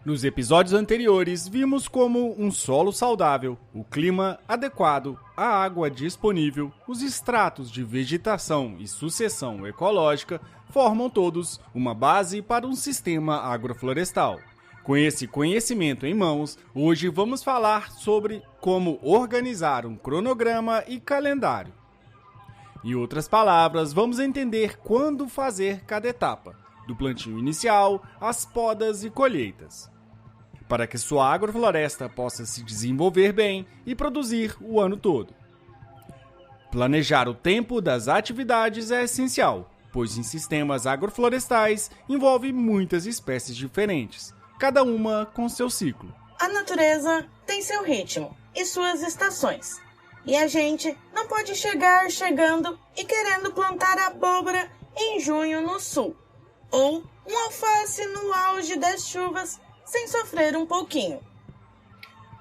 Nos episódios anteriores, vimos como um solo saudável, o clima adequado, a água disponível, os estratos de vegetação e sucessão ecológica formam todos uma base para um sistema agroflorestal. Com esse conhecimento em mãos, hoje vamos falar sobre como organizar um cronograma e calendário. Em outras palavras, vamos entender quando fazer cada etapa, do plantio inicial às podas e colheitas, para que sua agrofloresta possa se desenvolver bem e produzir o ano todo. Planejar o tempo das atividades é essencial, pois em sistemas agroflorestais envolve muitas espécies diferentes, cada uma com seu ciclo. A natureza tem seu ritmo e suas estações, e a gente não pode chegar chegando e querendo plantar abóbora em junho no sul, ou um alface no auge das chuvas sem sofrer um pouquinho.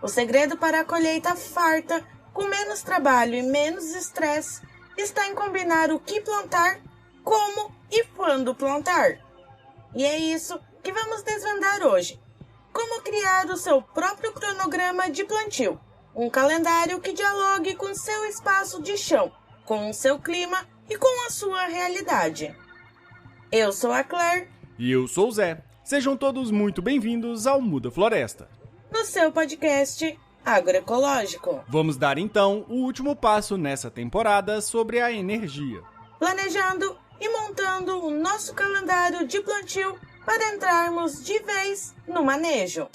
O segredo para a colheita farta, com menos trabalho e menos estresse, está em combinar o que plantar, como e quando plantar. E é isso que vamos desvendar hoje. Como criar o seu próprio cronograma de plantio, um calendário que dialogue com seu espaço de chão, com o seu clima e com a sua realidade. Eu sou a Claire. E eu sou o Zé. Sejam todos muito bem-vindos ao Muda Floresta, no seu podcast agroecológico. Vamos dar então o último passo nessa temporada sobre a energia. Planejando e montando o nosso calendário de plantio para entrarmos de vez no manejo.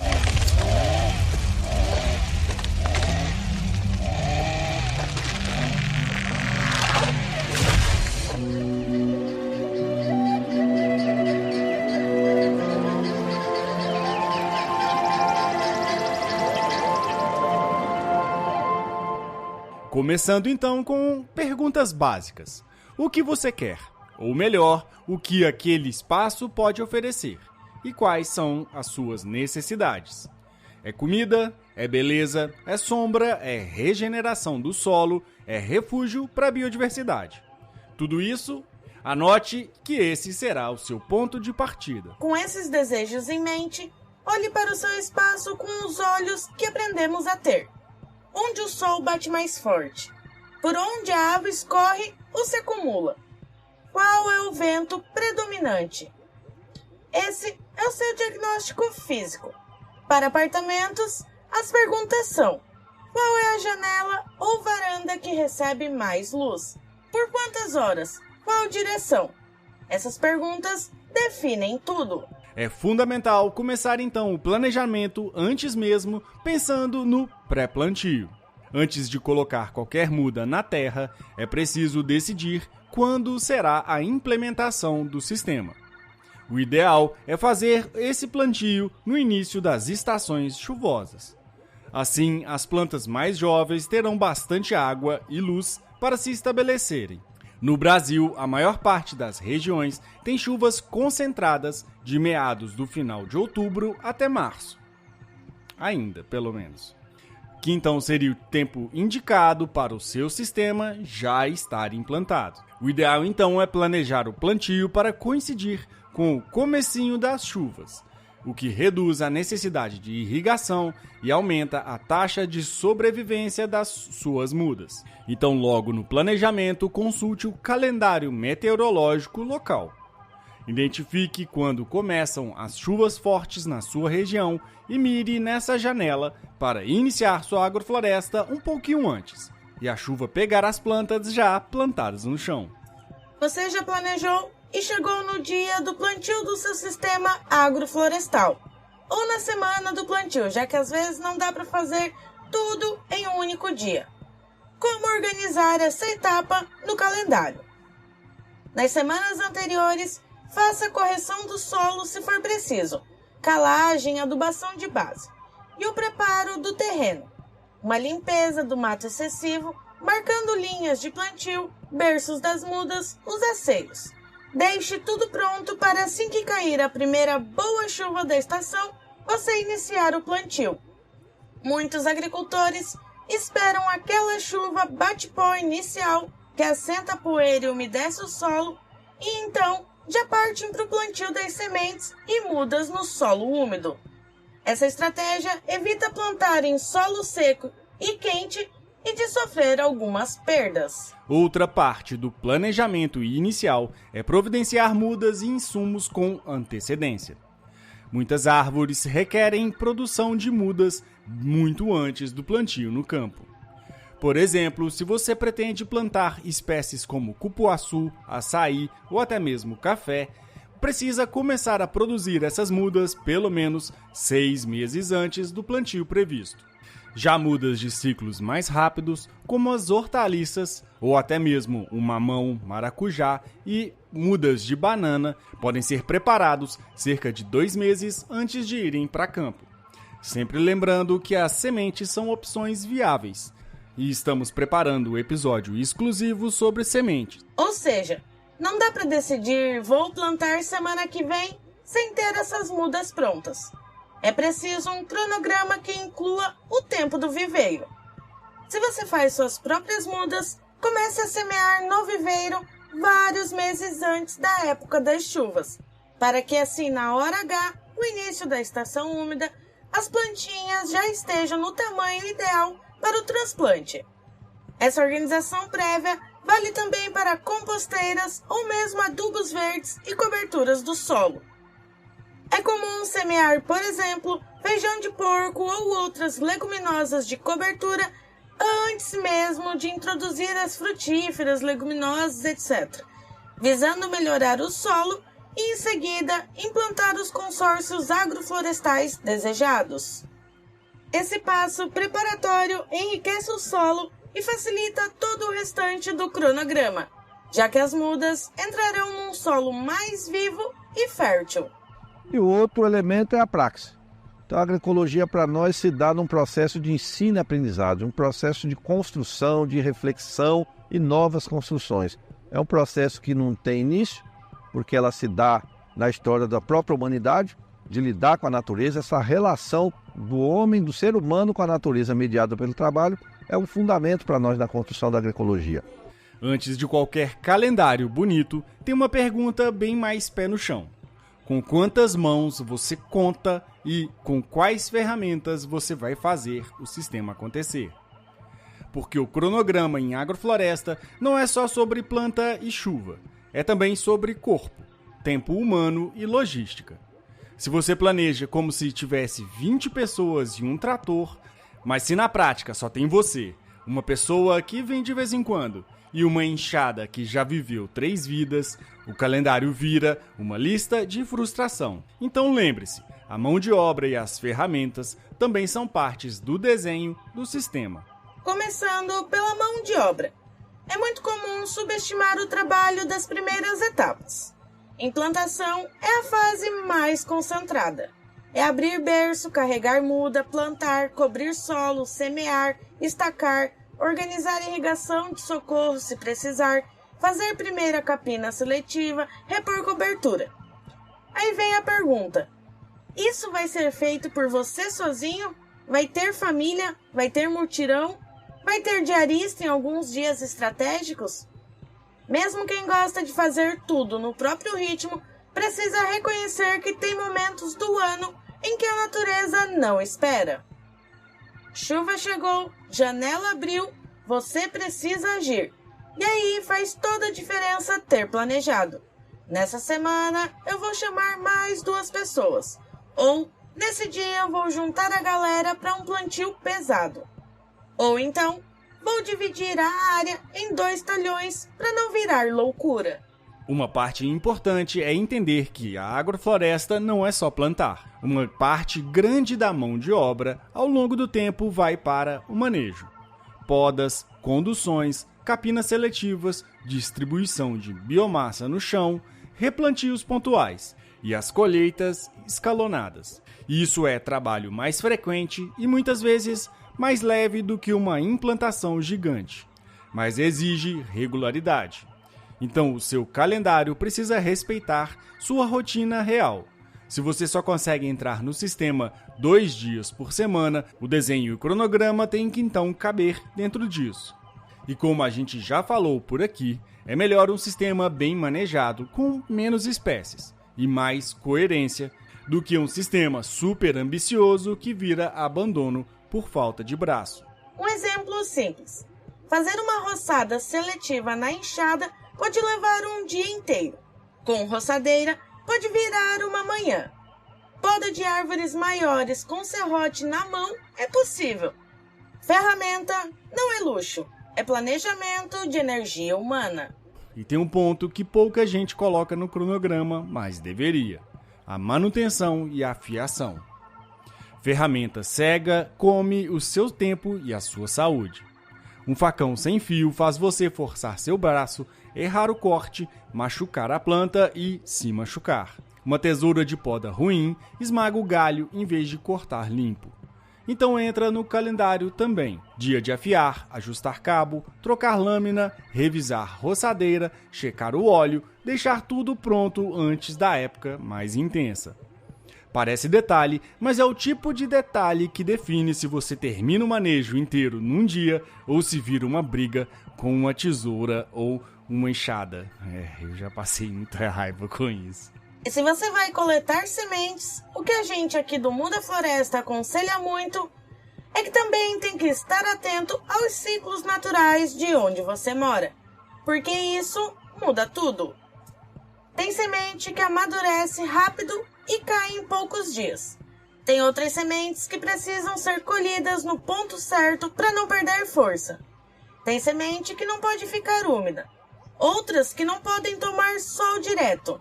Começando então com perguntas básicas. O que você quer? Ou melhor, o que aquele espaço pode oferecer? E quais são as suas necessidades? É comida? É beleza? É sombra? É regeneração do solo? É refúgio para a biodiversidade? Tudo isso, anote que esse será o seu ponto de partida. Com esses desejos em mente, olhe para o seu espaço com os olhos que aprendemos a ter. Onde o sol bate mais forte? Por onde a água escorre ou se acumula? Qual é o vento predominante? Esse é o seu diagnóstico físico. Para apartamentos, as perguntas são: qual é a janela ou varanda que recebe mais luz? Por quantas horas? Qual direção? Essas perguntas definem tudo. É fundamental começar então o planejamento antes mesmo, pensando no pré-plantio. Antes de colocar qualquer muda na terra, é preciso decidir quando será a implementação do sistema. O ideal é fazer esse plantio no início das estações chuvosas. Assim, as plantas mais jovens terão bastante água e luz para se estabelecerem. No Brasil, a maior parte das regiões tem chuvas concentradas de meados do final de outubro até março. Ainda, pelo menos. Que então seria o tempo indicado para o seu sistema já estar implantado. O ideal então é planejar o plantio para coincidir com o comecinho das chuvas, o que reduz a necessidade de irrigação e aumenta a taxa de sobrevivência das suas mudas. Então, logo no planejamento, consulte o calendário meteorológico local. Identifique quando começam as chuvas fortes na sua região e mire nessa janela para iniciar sua agrofloresta um pouquinho antes, e a chuva pegar as plantas já plantadas no chão. Você já planejou e chegou no dia do plantio do seu sistema agroflorestal, ou na semana do plantio, já que às vezes não dá para fazer tudo em um único dia. Como organizar essa etapa no calendário? Nas semanas anteriores, faça a correção do solo se for preciso, calagem, adubação de base, e o preparo do terreno, uma limpeza do mato excessivo, marcando linhas de plantio, berços das mudas, os aceios. Deixe tudo pronto para assim que cair a primeira boa chuva da estação, você iniciar o plantio. Muitos agricultores esperam aquela chuva bate-pó inicial que assenta a poeira e umedece o solo e então já partem para o plantio das sementes e mudas no solo úmido. Essa estratégia evita plantar em solo seco e quente e de sofrer algumas perdas. Outra parte do planejamento inicial é providenciar mudas e insumos com antecedência. Muitas árvores requerem produção de mudas muito antes do plantio no campo. Por exemplo, se você pretende plantar espécies como cupuaçu, açaí ou até mesmo café, precisa começar a produzir essas mudas pelo menos 6 meses antes do plantio previsto. Já mudas de ciclos mais rápidos, como as hortaliças ou até mesmo o mamão, maracujá e mudas de banana, podem ser preparados cerca de 2 meses antes de irem para campo. Sempre lembrando que as sementes são opções viáveis. E estamos preparando um episódio exclusivo sobre sementes. Ou seja, não dá para decidir vou plantar semana que vem sem ter essas mudas prontas. É preciso um cronograma que inclua o tempo do viveiro. Se você faz suas próprias mudas, comece a semear no viveiro vários meses antes da época das chuvas, para que assim na hora H, no início da estação úmida, as plantinhas já estejam no tamanho ideal para o transplante. Essa organização prévia vale também para composteiras ou mesmo adubos verdes e coberturas do solo. É comum semear, por exemplo, feijão de porco ou outras leguminosas de cobertura antes mesmo de introduzir as frutíferas, leguminosas, etc., visando melhorar o solo e, em seguida, implantar os consórcios agroflorestais desejados. Esse passo preparatório enriquece o solo e facilita todo o restante do cronograma, já que as mudas entrarão num solo mais vivo e fértil. E o outro elemento é a praxis. Então a agroecologia para nós se dá num processo de ensino e aprendizado, um processo de construção, de reflexão e novas construções. É um processo que não tem início, porque ela se dá na história da própria humanidade, de lidar com a natureza. Essa relação do homem, do ser humano com a natureza mediada pelo trabalho, é um fundamento para nós na construção da agroecologia. Antes de qualquer calendário bonito, tem uma pergunta bem mais pé no chão. Com quantas mãos você conta e com quais ferramentas você vai fazer o sistema acontecer? Porque o cronograma em agrofloresta não é só sobre planta e chuva, é também sobre corpo, tempo humano e logística. Se você planeja como se tivesse 20 pessoas e um trator, mas se na prática só tem você, uma pessoa que vem de vez em quando e uma enxada que já viveu 3 vidas, o calendário vira uma lista de frustração. Então lembre-se, a mão de obra e as ferramentas também são partes do desenho do sistema. Começando pela mão de obra. É muito comum subestimar o trabalho das primeiras etapas. Implantação é a fase mais concentrada. É abrir berço, carregar muda, plantar, cobrir solo, semear, estacar, organizar irrigação de socorro se precisar, fazer primeira capina seletiva, repor cobertura. Aí vem a pergunta: isso vai ser feito por você sozinho? Vai ter família? Vai ter mutirão? Vai ter diarista em alguns dias estratégicos? Mesmo quem gosta de fazer tudo no próprio ritmo, precisa reconhecer que tem momentos do ano em que a natureza não espera. Chuva chegou, janela abriu, você precisa agir. E aí faz toda a diferença ter planejado. Nessa semana eu vou chamar mais 2 pessoas. Ou, nesse dia eu vou juntar a galera para um plantio pesado. Ou então, vou dividir a área em 2 talhões para não virar loucura. Uma parte importante é entender que a agrofloresta não é só plantar. Uma parte grande da mão de obra, ao longo do tempo, vai para o manejo. Podas, conduções, capinas seletivas, distribuição de biomassa no chão, replantios pontuais e as colheitas escalonadas. Isso é trabalho mais frequente e muitas vezes mais leve do que uma implantação gigante, mas exige regularidade. Então o seu calendário precisa respeitar sua rotina real. Se você só consegue entrar no sistema 2 dias por semana, o desenho e o cronograma têm que então caber dentro disso. E como a gente já falou por aqui, é melhor um sistema bem manejado, com menos espécies e mais coerência, do que um sistema super ambicioso que vira abandono por falta de braço. Um exemplo simples. Fazer uma roçada seletiva na enxada pode levar um dia inteiro. Com roçadeira, pode virar uma manhã. Poda de árvores maiores com serrote na mão é possível. Ferramenta não é luxo, é planejamento de energia humana. E tem um ponto que pouca gente coloca no cronograma, mas deveria: a manutenção e a afiação. Ferramenta cega come o seu tempo e a sua saúde. Um facão sem fio faz você forçar seu braço, errar o corte, machucar a planta e se machucar. Uma tesoura de poda ruim esmaga o galho em vez de cortar limpo. Então entra no calendário também. Dia de afiar, ajustar cabo, trocar lâmina, revisar roçadeira, checar o óleo, deixar tudo pronto antes da época mais intensa. Parece detalhe, mas é o tipo de detalhe que define se você termina o manejo inteiro num dia ou se vira uma briga com uma tesoura ou uma enxada. Eu já passei muita raiva com isso. E se você vai coletar sementes, o que a gente aqui do Muda Floresta aconselha muito é que também tem que estar atento aos ciclos naturais de onde você mora, porque isso muda tudo. Tem semente que amadurece rápido e cai em poucos dias. Tem outras sementes que precisam ser colhidas no ponto certo para não perder força. Tem semente que não pode ficar úmida, outras que não podem tomar sol direto.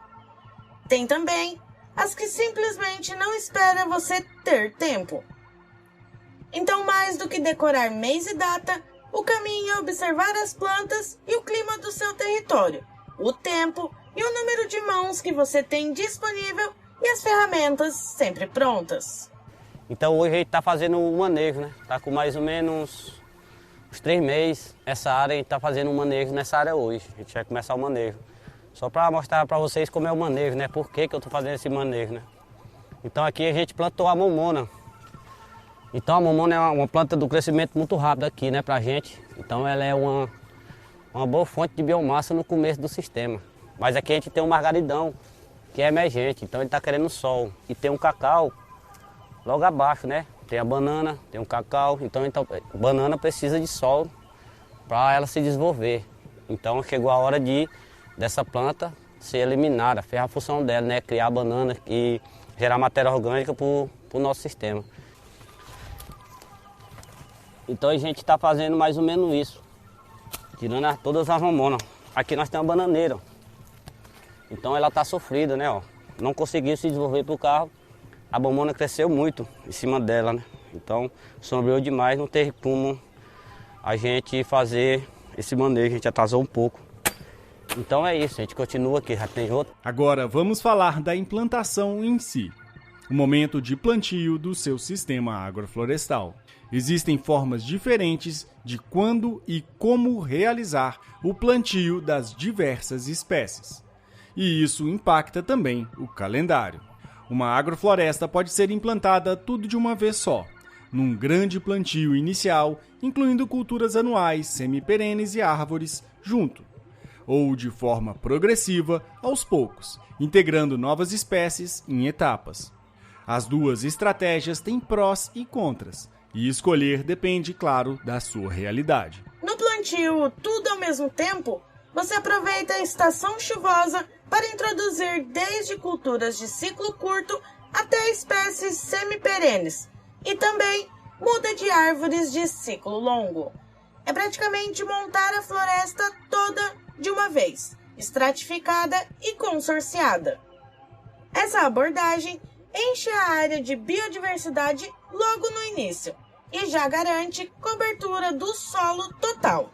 Tem também as que simplesmente não esperam você ter tempo. Então, mais do que decorar mês e data, o caminho é observar as plantas e o clima do seu território, o tempo e o número de mãos que você tem disponível e as ferramentas sempre prontas. Então hoje a gente está fazendo um manejo, né? Está com mais ou menos uns 3 meses essa área, a gente está fazendo um manejo nessa área hoje. A gente vai começar o manejo. Só para mostrar para vocês como é o manejo, né? Por que eu estou fazendo esse manejo, né? Então aqui a gente plantou a mamona. Então a mamona é uma planta do crescimento muito rápido aqui, né, pra gente. Então ela é uma boa fonte de biomassa no começo do sistema. Mas aqui a gente tem um margaridão, que é emergente, então ele está querendo sol. E tem um cacau logo abaixo, né? Tem a banana, tem um cacau, então a banana precisa de sol para ela se desenvolver. Então chegou a hora dessa planta ser eliminada, fez a função dela, né? Criar banana e gerar matéria orgânica para o nosso sistema. Então a gente está fazendo mais ou menos isso, tirando todas as mamonas. Aqui nós temos uma bananeira, então ela está sofrida, né? Ó. Não conseguiu se desenvolver para o carro, a mamona cresceu muito em cima dela, né? Então sombreou demais, não teve como a gente fazer esse manejo, a gente atrasou um pouco. Então é isso, a gente continua aqui, já tem outro. Agora vamos falar da implantação em si, o momento de plantio do seu sistema agroflorestal. Existem formas diferentes de quando e como realizar o plantio das diversas espécies. E isso impacta também o calendário. Uma agrofloresta pode ser implantada tudo de uma vez só, num grande plantio inicial, incluindo culturas anuais, semiperenes e árvores junto, ou de forma progressiva, aos poucos, integrando novas espécies em etapas. As duas estratégias têm prós e contras, e escolher depende, claro, da sua realidade. No plantio tudo ao mesmo tempo, você aproveita a estação chuvosa para introduzir desde culturas de ciclo curto até espécies semiperenes e também muda de árvores de ciclo longo. É praticamente montar a floresta toda de uma vez, estratificada e consorciada. Essa abordagem enche a área de biodiversidade logo no início e já garante cobertura do solo total.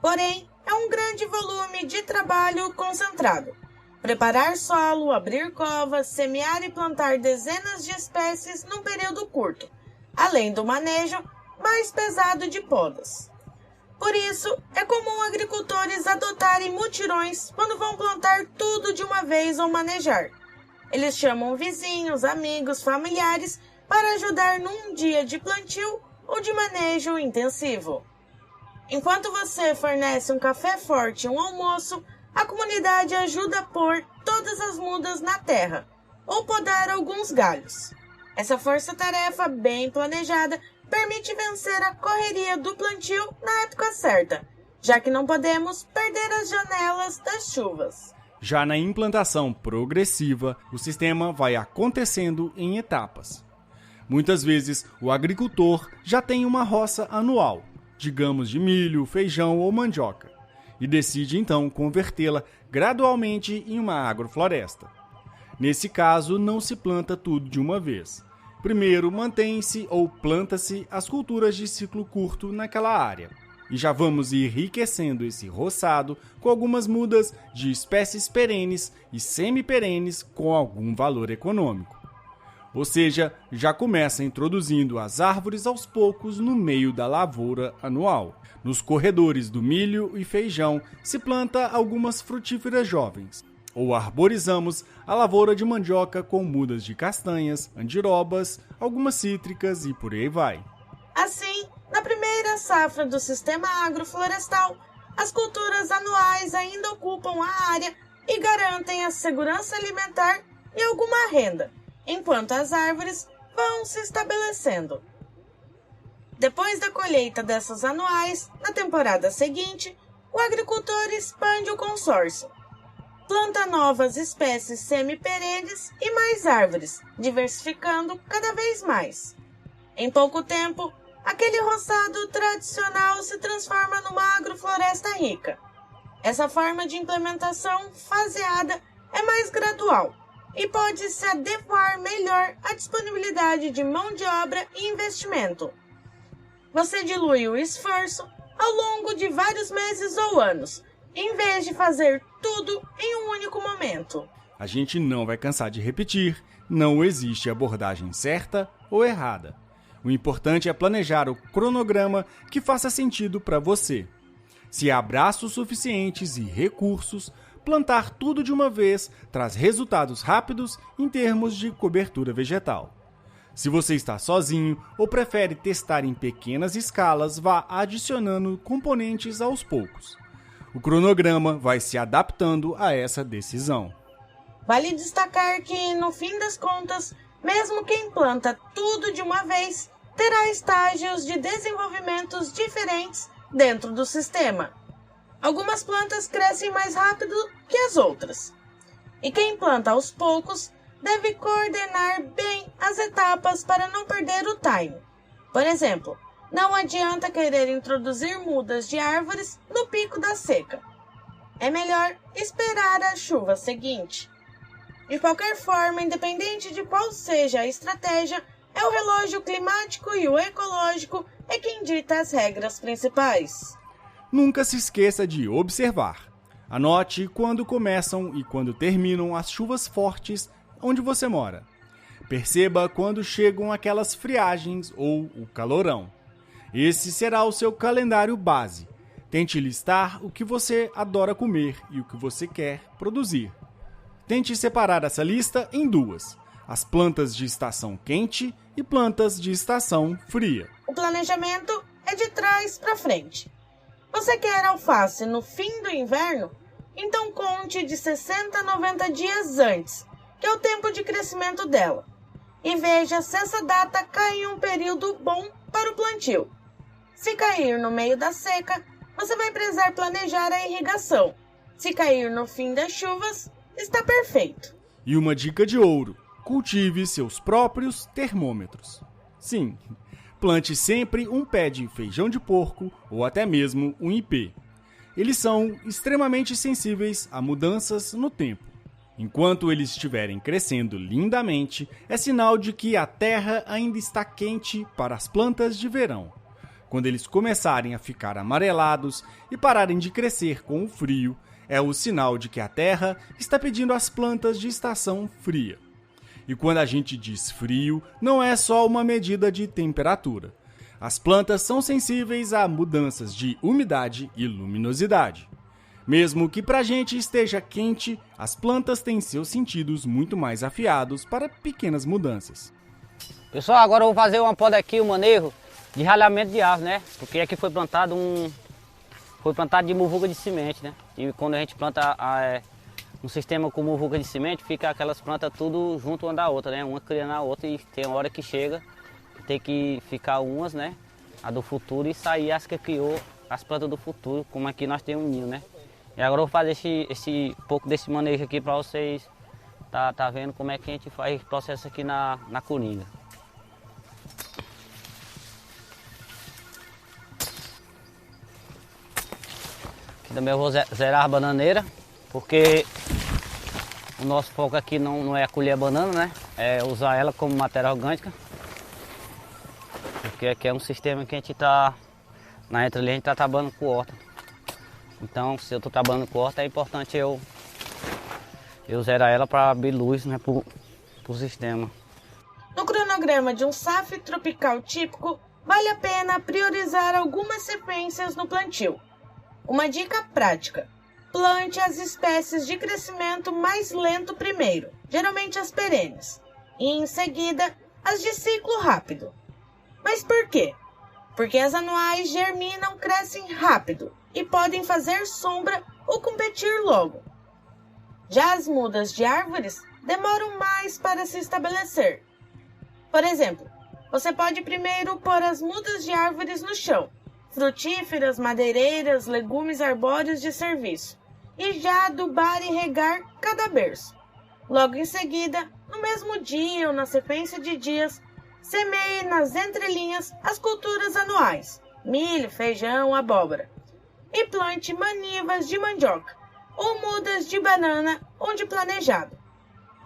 Porém, é um grande volume de trabalho concentrado. Preparar solo, abrir covas, semear e plantar dezenas de espécies num período curto, além do manejo mais pesado de podas. Por isso, é comum agricultores adotarem mutirões quando vão plantar tudo de uma vez ou manejar. Eles chamam vizinhos, amigos, familiares para ajudar num dia de plantio ou de manejo intensivo. Enquanto você fornece um café forte e um almoço, a comunidade ajuda a pôr todas as mudas na terra, ou podar alguns galhos. Essa força-tarefa bem planejada permite vencer a correria do plantio na época certa, já que não podemos perder as janelas das chuvas. Já na implantação progressiva, o sistema vai acontecendo em etapas. Muitas vezes, o agricultor já tem uma roça anual, digamos de milho, feijão ou mandioca, e decide então convertê-la gradualmente em uma agrofloresta. Nesse caso, não se planta tudo de uma vez. Primeiro, mantém-se ou planta-se as culturas de ciclo curto naquela área. E já vamos enriquecendo esse roçado com algumas mudas de espécies perenes e semi-perenes com algum valor econômico. Ou seja, já começa introduzindo as árvores aos poucos no meio da lavoura anual. Nos corredores do milho e feijão se planta algumas frutíferas jovens. Ou arborizamos a lavoura de mandioca com mudas de castanhas, andirobas, algumas cítricas e por aí vai. Assim, na primeira safra do sistema agroflorestal, as culturas anuais ainda ocupam a área e garantem a segurança alimentar e alguma renda, enquanto as árvores vão se estabelecendo. Depois da colheita dessas anuais, na temporada seguinte, o agricultor expande o consórcio. Planta novas espécies semi-perenes e mais árvores, diversificando cada vez mais. Em pouco tempo, aquele roçado tradicional se transforma numa agrofloresta rica. Essa forma de implementação faseada é mais gradual e pode se adequar melhor à disponibilidade de mão de obra e investimento. Você dilui o esforço ao longo de vários meses ou anos, em vez de fazer tudo em um único momento. A gente não vai cansar de repetir, não existe abordagem certa ou errada. O importante é planejar o cronograma que faça sentido para você. Se há braços suficientes e recursos, plantar tudo de uma vez traz resultados rápidos em termos de cobertura vegetal. Se você está sozinho ou prefere testar em pequenas escalas, vá adicionando componentes aos poucos. O cronograma vai se adaptando a essa decisão. Vale destacar que, no fim das contas, mesmo quem planta tudo de uma vez, terá estágios de desenvolvimentos diferentes dentro do sistema. Algumas plantas crescem mais rápido que as outras. E quem planta aos poucos deve coordenar bem as etapas para não perder o time. Por exemplo, não adianta querer introduzir mudas de árvores no pico da seca. É melhor esperar a chuva seguinte. De qualquer forma, independente de qual seja a estratégia, é o relógio climático e o ecológico é quem dita as regras principais. Nunca se esqueça de observar. Anote quando começam e quando terminam as chuvas fortes onde você mora. Perceba quando chegam aquelas friagens ou o calorão. Esse será o seu calendário base. Tente listar o que você adora comer e o que você quer produzir. Tente separar essa lista em duas: as plantas de estação quente e plantas de estação fria. O planejamento é de trás para frente. Você quer alface no fim do inverno? Então conte de 60 a 90 dias antes, que é o tempo de crescimento dela. E veja se essa data cai em um período bom para o plantio. Se cair no meio da seca, você vai precisar planejar a irrigação. Se cair no fim das chuvas, está perfeito. E uma dica de ouro: cultive seus próprios termômetros. Sim, plante sempre um pé de feijão de porco ou até mesmo um ipê. Eles são extremamente sensíveis a mudanças no tempo. Enquanto eles estiverem crescendo lindamente, é sinal de que a terra ainda está quente para as plantas de verão. Quando eles começarem a ficar amarelados e pararem de crescer com o frio, é o sinal de que a terra está pedindo as plantas de estação fria. E quando a gente diz frio, não é só uma medida de temperatura. As plantas são sensíveis a mudanças de umidade e luminosidade. Mesmo que pra gente esteja quente, as plantas têm seus sentidos muito mais afiados para pequenas mudanças. Pessoal, agora eu vou fazer uma poda aqui, um manejo de ralhamento de árvore, né? Porque aqui foi plantado de muvuca de semente, né? E quando a gente planta um sistema com muvuca de semente, fica aquelas plantas tudo junto uma da outra, né? Uma criando a outra e tem hora que chega, tem que ficar umas, né? A do futuro e sair as que criou as plantas do futuro, como aqui nós temos um ninho, né? E agora eu vou fazer esse pouco desse manejo aqui para vocês tá vendo como é que a gente faz o processo aqui na coringa. Aqui também eu vou zerar a bananeira, porque o nosso foco aqui não é colher a banana, né? É usar ela como matéria orgânica. Porque aqui é um sistema que a gente tá, na entrada ali a gente tá trabalhando com horta. Então, se eu tô trabalhando com horta, é importante eu zerar ela para abrir luz, né, pro sistema. No cronograma de um SAF tropical típico, vale a pena priorizar algumas sequências no plantio. Uma dica prática: plante as espécies de crescimento mais lento primeiro, geralmente as perenes, e em seguida as de ciclo rápido. Mas por quê? Porque as anuais germinam, crescem rápido e podem fazer sombra ou competir logo. Já as mudas de árvores demoram mais para se estabelecer. Por exemplo, você pode primeiro pôr as mudas de árvores no chão, frutíferas, madeireiras, legumes arbóreos de serviço, e já adubar e regar cada berço. Logo em seguida, no mesmo dia ou na sequência de dias, semeie nas entrelinhas as culturas anuais, milho, feijão, abóbora, e plante manivas de mandioca ou mudas de banana onde planejado.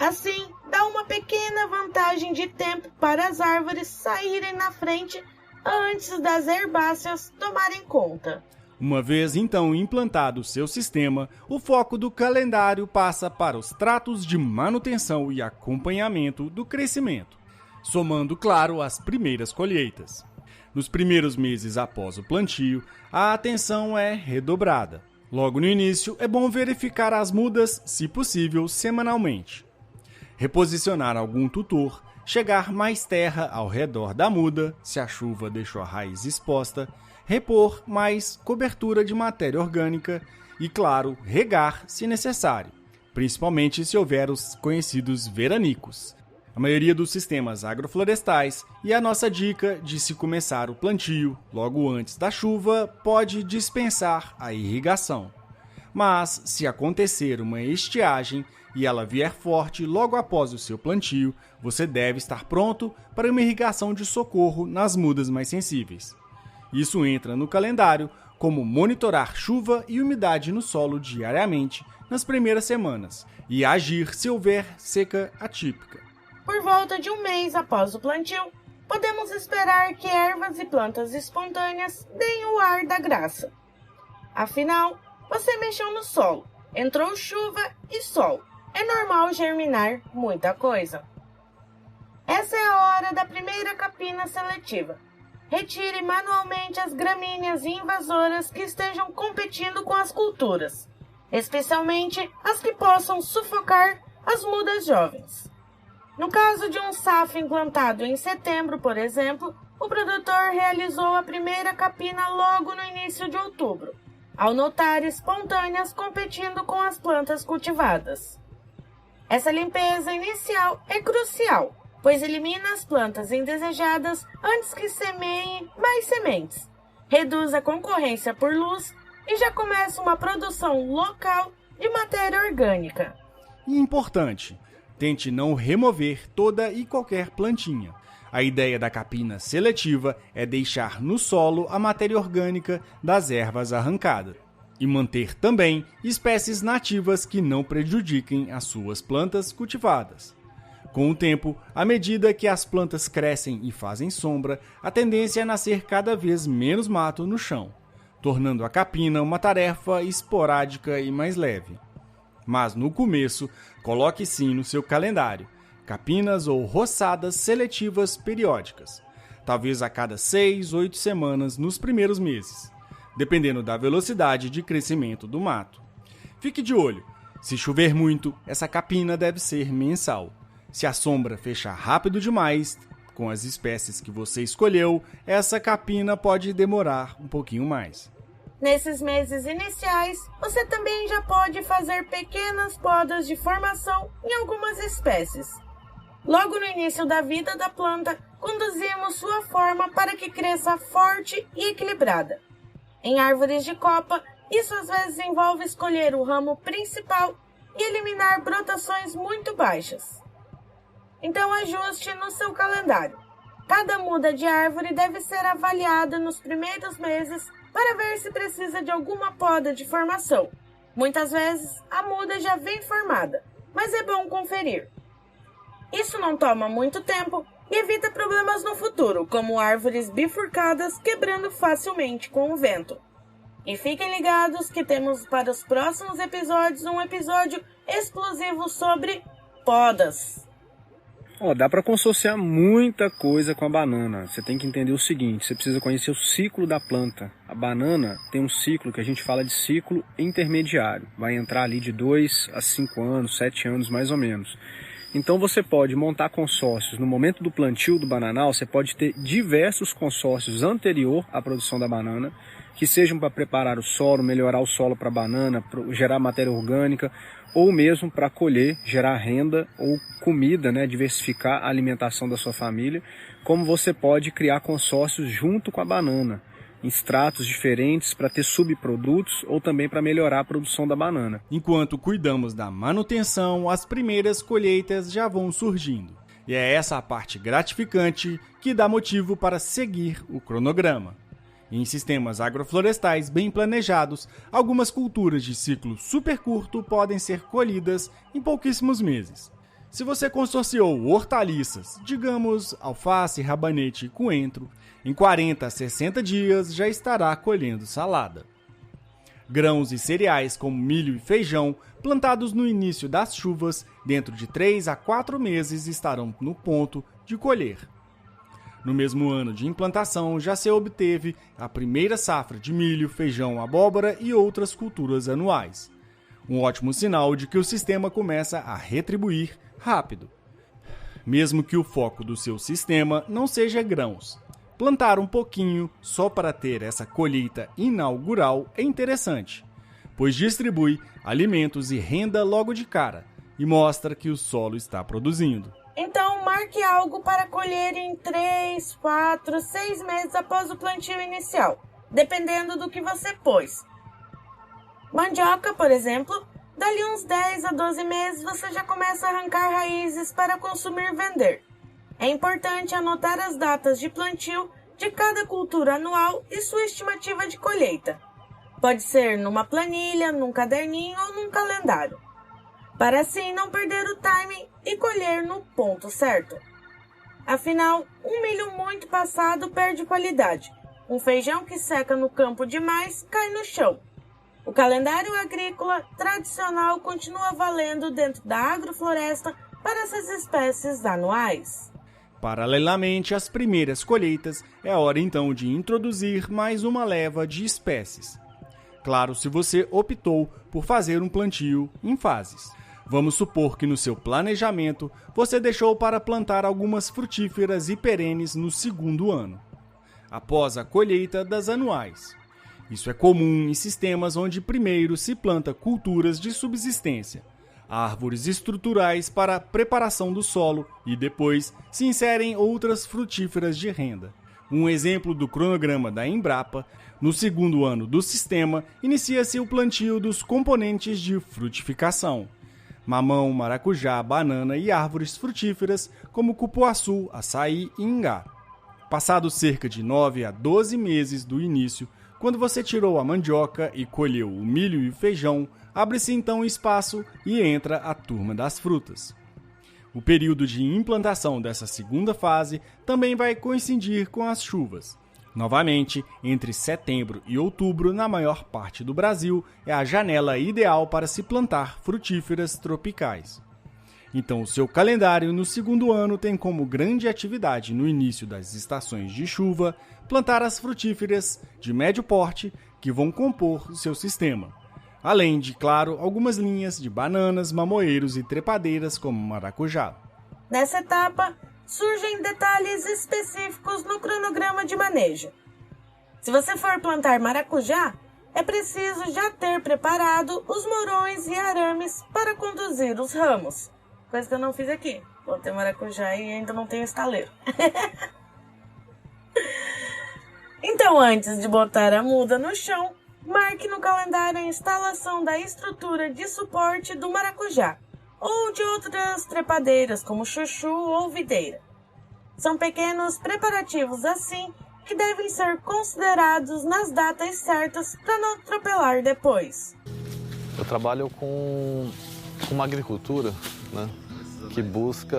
Assim, dá uma pequena vantagem de tempo para as árvores saírem na frente antes das herbáceas tomarem conta. Uma vez então implantado seu sistema, o foco do calendário passa para os tratos de manutenção e acompanhamento do crescimento, somando, claro, as primeiras colheitas. Nos primeiros meses após o plantio, a atenção é redobrada. Logo no início, é bom verificar as mudas, se possível, semanalmente. Reposicionar algum tutor, chegar mais terra ao redor da muda, se a chuva deixou a raiz exposta, repor mais cobertura de matéria orgânica e, claro, regar se necessário, principalmente se houver os conhecidos veranicos. A maioria dos sistemas agroflorestais e a nossa dica de se começar o plantio logo antes da chuva pode dispensar a irrigação. Mas, se acontecer uma estiagem e ela vier forte logo após o seu plantio, você deve estar pronto para uma irrigação de socorro nas mudas mais sensíveis. Isso entra no calendário como monitorar chuva e umidade no solo diariamente nas primeiras semanas e agir se houver seca atípica. Por volta de um mês após o plantio, podemos esperar que ervas e plantas espontâneas deem o ar da graça. Afinal, você mexeu no solo, entrou chuva e sol. É normal germinar muita coisa. Essa é a hora da primeira capina seletiva. Retire manualmente as gramíneas e invasoras que estejam competindo com as culturas, especialmente as que possam sufocar as mudas jovens. No caso de um SAF implantado em setembro, por exemplo, o produtor realizou a primeira capina logo no início de outubro, ao notar espontâneas competindo com as plantas cultivadas. Essa limpeza inicial é crucial, pois elimina as plantas indesejadas antes que semeiem mais sementes, reduz a concorrência por luz e já começa uma produção local de matéria orgânica. E importante, tente não remover toda e qualquer plantinha. A ideia da capina seletiva é deixar no solo a matéria orgânica das ervas arrancadas e manter também espécies nativas que não prejudiquem as suas plantas cultivadas. Com o tempo, à medida que as plantas crescem e fazem sombra, a tendência é nascer cada vez menos mato no chão, tornando a capina uma tarefa esporádica e mais leve. Mas no começo, coloque sim no seu calendário capinas ou roçadas seletivas periódicas, talvez a cada 6, 8 semanas nos primeiros meses, dependendo da velocidade de crescimento do mato. Fique de olho, se chover muito, essa capina deve ser mensal. Se a sombra fechar rápido demais, com as espécies que você escolheu, essa capina pode demorar um pouquinho mais. Nesses meses iniciais, você também já pode fazer pequenas podas de formação em algumas espécies. Logo no início da vida da planta, conduzimos sua forma para que cresça forte e equilibrada. Em árvores de copa, isso às vezes envolve escolher o ramo principal e eliminar brotações muito baixas. Então ajuste no seu calendário. Cada muda de árvore deve ser avaliada nos primeiros meses para ver se precisa de alguma poda de formação. Muitas vezes a muda já vem formada, mas é bom conferir. Isso não toma muito tempo e evita problemas no futuro, como árvores bifurcadas quebrando facilmente com o vento. E fiquem ligados que temos para os próximos episódios um episódio exclusivo sobre podas. Dá para consorciar muita coisa com a banana. Você tem que entender o seguinte, você precisa conhecer o ciclo da planta. A banana tem um ciclo que a gente fala de ciclo intermediário. Vai entrar ali de 2 a 5 anos, 7 anos mais ou menos. Então você pode montar consórcios. No momento do plantio do bananal, você pode ter diversos consórcios anterior à produção da banana, que sejam para preparar o solo, melhorar o solo para a banana, gerar matéria orgânica, ou mesmo para colher, gerar renda ou comida, diversificar a alimentação da sua família, como você pode criar consórcios junto com a banana, em extratos diferentes para ter subprodutos ou também para melhorar a produção da banana. Enquanto cuidamos da manutenção, as primeiras colheitas já vão surgindo. E é essa a parte gratificante que dá motivo para seguir o cronograma. Em sistemas agroflorestais bem planejados, algumas culturas de ciclo super curto podem ser colhidas em pouquíssimos meses. Se você consorciou hortaliças, digamos alface, rabanete e coentro, em 40 a 60 dias já estará colhendo salada. Grãos e cereais como milho e feijão, plantados no início das chuvas, dentro de 3 a 4 meses estarão no ponto de colher. No mesmo ano de implantação, já se obteve a primeira safra de milho, feijão, abóbora e outras culturas anuais. Um ótimo sinal de que o sistema começa a retribuir rápido. Mesmo que o foco do seu sistema não seja grãos. Plantar um pouquinho só para ter essa colheita inaugural é interessante, pois distribui alimentos e renda logo de cara e mostra que o solo está produzindo. Então, marque algo para colher em 3, 4, 6 meses após o plantio inicial, dependendo do que você pôs. Mandioca, por exemplo, dali uns 10 a 12 meses você já começa a arrancar raízes para consumir e vender. É importante anotar as datas de plantio de cada cultura anual e sua estimativa de colheita. Pode ser numa planilha, num caderninho ou num calendário, para assim não perder o timing e colher no ponto certo. Afinal, um milho muito passado perde qualidade. Um feijão que seca no campo demais cai no chão. O calendário agrícola tradicional continua valendo dentro da agrofloresta para essas espécies anuais. Paralelamente às primeiras colheitas, é hora então de introduzir mais uma leva de espécies. Claro, se você optou por fazer um plantio em fases. Vamos supor que no seu planejamento você deixou para plantar algumas frutíferas e perenes no segundo ano, após a colheita das anuais. Isso é comum em sistemas onde primeiro se planta culturas de subsistência, árvores estruturais para a preparação do solo e depois se inserem outras frutíferas de renda. Um exemplo do cronograma da Embrapa, no segundo ano do sistema, inicia-se o plantio dos componentes de frutificação: mamão, maracujá, banana e árvores frutíferas como cupuaçu, açaí e ingá. Passados cerca de 9 a 12 meses do início, quando você tirou a mandioca e colheu o milho e o feijão, abre-se então espaço e entra a turma das frutas. O período de implantação dessa segunda fase também vai coincidir com as chuvas. Novamente, entre setembro e outubro, na maior parte do Brasil, é a janela ideal para se plantar frutíferas tropicais. Então, o seu calendário no segundo ano tem como grande atividade no início das estações de chuva plantar as frutíferas de médio porte que vão compor o seu sistema. Além de, claro, algumas linhas de bananas, mamoeiros e trepadeiras como maracujá. Nessa etapa, surgem detalhes específicos no cronograma de manejo. Se você for plantar maracujá, é preciso já ter preparado os morões e arames para conduzir os ramos. Coisa que eu não fiz aqui. Botei maracujá e ainda não tenho estaleiro. Então, antes de botar a muda no chão, marque no calendário a instalação da estrutura de suporte do maracujá ou de outras trepadeiras, como chuchu ou videira. São pequenos preparativos assim que devem ser considerados nas datas certas para não atropelar depois. Eu trabalho com uma agricultura, né, que busca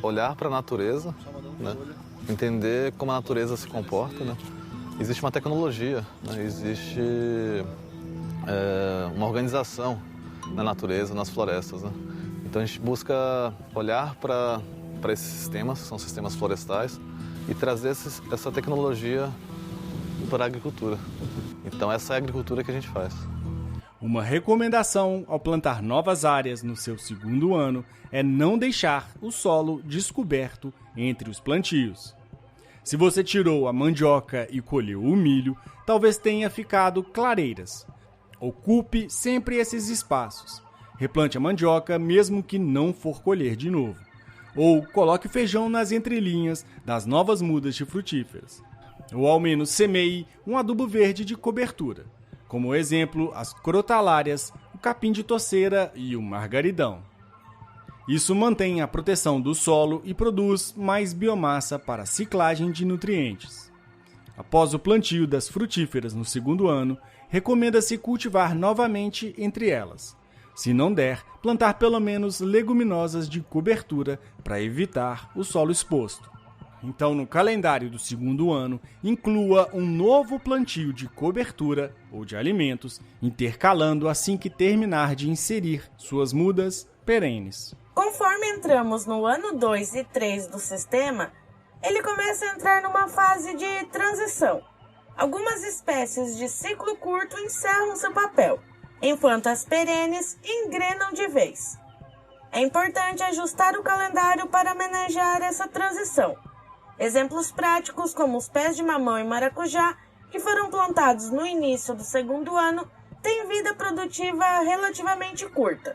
olhar para a natureza, né, entender como a natureza se comporta, né. Existe uma tecnologia, né, existe uma organização na natureza, nas florestas, né. Então a gente busca olhar para esses sistemas, que são sistemas florestais, e trazer essa tecnologia para a agricultura. Então essa é a agricultura que a gente faz. Uma recomendação ao plantar novas áreas no seu segundo ano é não deixar o solo descoberto entre os plantios. Se você tirou a mandioca e colheu o milho, talvez tenha ficado clareiras. Ocupe sempre esses espaços. Replante a mandioca mesmo que não for colher de novo. Ou coloque feijão nas entrelinhas das novas mudas de frutíferas. Ou ao menos semeie um adubo verde de cobertura, como exemplo as crotalárias, o capim de toceira e o margaridão. Isso mantém a proteção do solo e produz mais biomassa para a ciclagem de nutrientes. Após o plantio das frutíferas no segundo ano, recomenda-se cultivar novamente entre elas. Se não der, plantar pelo menos leguminosas de cobertura para evitar o solo exposto. Então, no calendário do segundo ano, inclua um novo plantio de cobertura ou de alimentos, intercalando assim que terminar de inserir suas mudas perenes. Conforme entramos no ano 2 e 3 do sistema, ele começa a entrar numa fase de transição. Algumas espécies de ciclo curto encerram seu papel, enquanto as perenes engrenam de vez. É importante ajustar o calendário para manejar essa transição. Exemplos práticos como os pés de mamão e maracujá, que foram plantados no início do segundo ano, têm vida produtiva relativamente curta.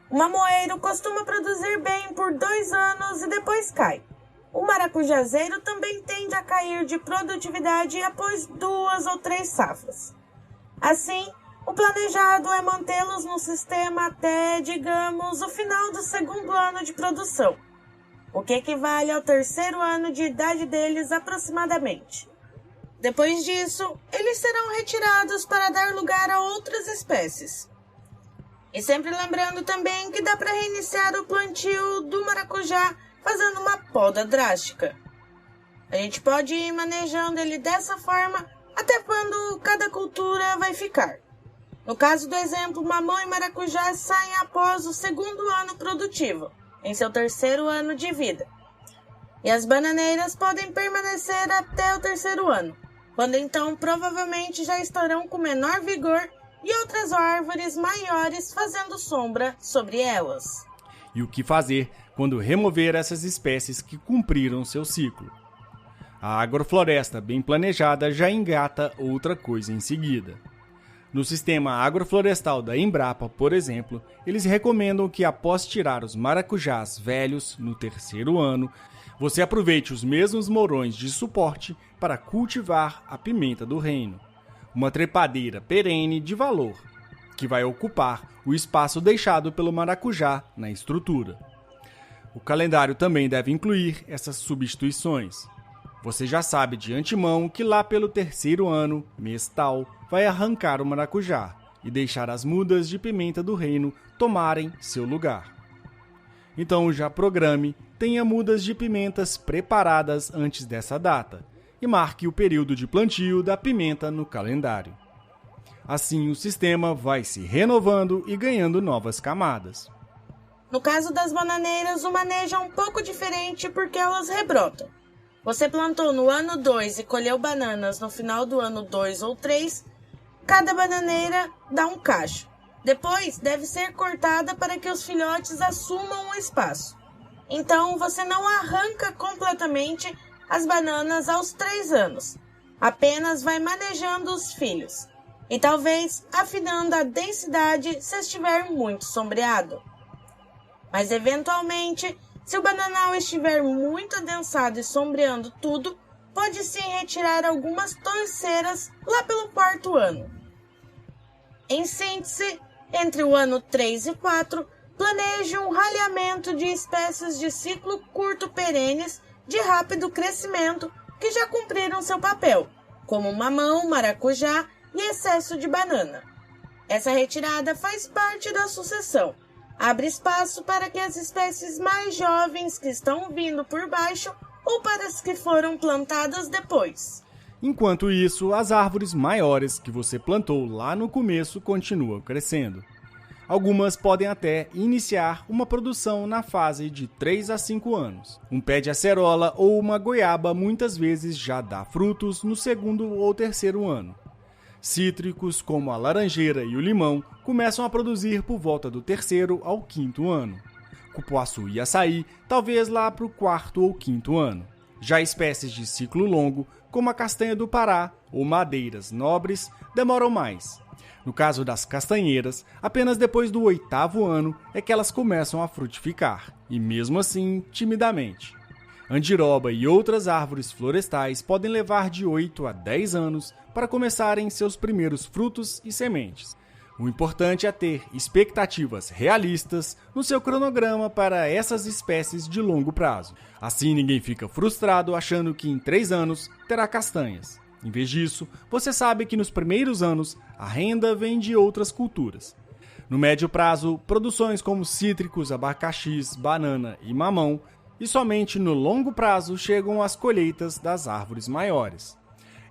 O mamoeiro costuma produzir bem por 2 anos e depois cai. O maracujazeiro também tende a cair de produtividade após 2 ou 3 safras. Assim, o planejado é mantê-los no sistema até, digamos, o final do segundo ano de produção, o que equivale ao terceiro ano de idade deles aproximadamente. Depois disso, eles serão retirados para dar lugar a outras espécies. E sempre lembrando também que dá para reiniciar o plantio do maracujá fazendo uma poda drástica. A gente pode ir manejando ele dessa forma até quando cada cultura vai ficar. No caso do exemplo, mamão e maracujá saem após o segundo ano produtivo, em seu terceiro ano de vida. E as bananeiras podem permanecer até o terceiro ano, quando então provavelmente já estarão com menor vigor e outras árvores maiores fazendo sombra sobre elas. E o que fazer quando remover essas espécies que cumpriram seu ciclo? A agrofloresta bem planejada já engata outra coisa em seguida. No sistema agroflorestal da Embrapa, por exemplo, eles recomendam que após tirar os maracujás velhos no terceiro ano, você aproveite os mesmos morões de suporte para cultivar a pimenta do reino, uma trepadeira perene de valor, que vai ocupar o espaço deixado pelo maracujá na estrutura. O calendário também deve incluir essas substituições. Você já sabe de antemão que lá pelo terceiro ano, mês tal, vai arrancar o maracujá e deixar as mudas de pimenta do reino tomarem seu lugar. Então já programe, tenha mudas de pimentas preparadas antes dessa data e marque o período de plantio da pimenta no calendário. Assim o sistema vai se renovando e ganhando novas camadas. No caso das bananeiras, o manejo é um pouco diferente porque elas rebrotam. Você plantou no ano 2 e colheu bananas no final do ano 2 ou 3, cada bananeira dá um cacho. Depois deve ser cortada para que os filhotes assumam o espaço. Então você não arranca completamente as bananas aos 3 anos, Apenas vai manejando os filhos e talvez afinando a densidade se estiver muito sombreado. Mas eventualmente, se o bananal estiver muito adensado e sombreando tudo, pode sim retirar algumas torceiras lá pelo 4º ano. Em síntese, entre o ano 3 e 4, planeje um ralhamento de espécies de ciclo curto perenes de rápido crescimento que já cumpriram seu papel, como mamão, maracujá e excesso de banana. Essa retirada faz parte da sucessão. Abre espaço para que as espécies mais jovens que estão vindo por baixo ou para as que foram plantadas depois. Enquanto isso, as árvores maiores que você plantou lá no começo continuam crescendo. Algumas podem até iniciar uma produção na fase de 3 a 5 anos. Um pé de acerola ou uma goiaba muitas vezes já dá frutos no 2º ou 3º ano. Cítricos como a laranjeira e o limão começam a produzir por volta do 3º ao 5º ano. Cupuaçu e açaí talvez lá para o 4º ou 5º ano. Já espécies de ciclo longo, como a castanha do Pará ou madeiras nobres, demoram mais. No caso das castanheiras, apenas depois do 8º ano é que elas começam a frutificar, e mesmo assim, timidamente. Andiroba e outras árvores florestais podem levar de 8 a 10 anos para começarem seus primeiros frutos e sementes. O importante é ter expectativas realistas no seu cronograma para essas espécies de longo prazo. Assim ninguém fica frustrado achando que em 3 anos terá castanhas. Em vez disso, você sabe que nos primeiros anos a renda vem de outras culturas. No médio prazo, produções como cítricos, abacaxis, banana e mamão, e somente no longo prazo chegam as colheitas das árvores maiores.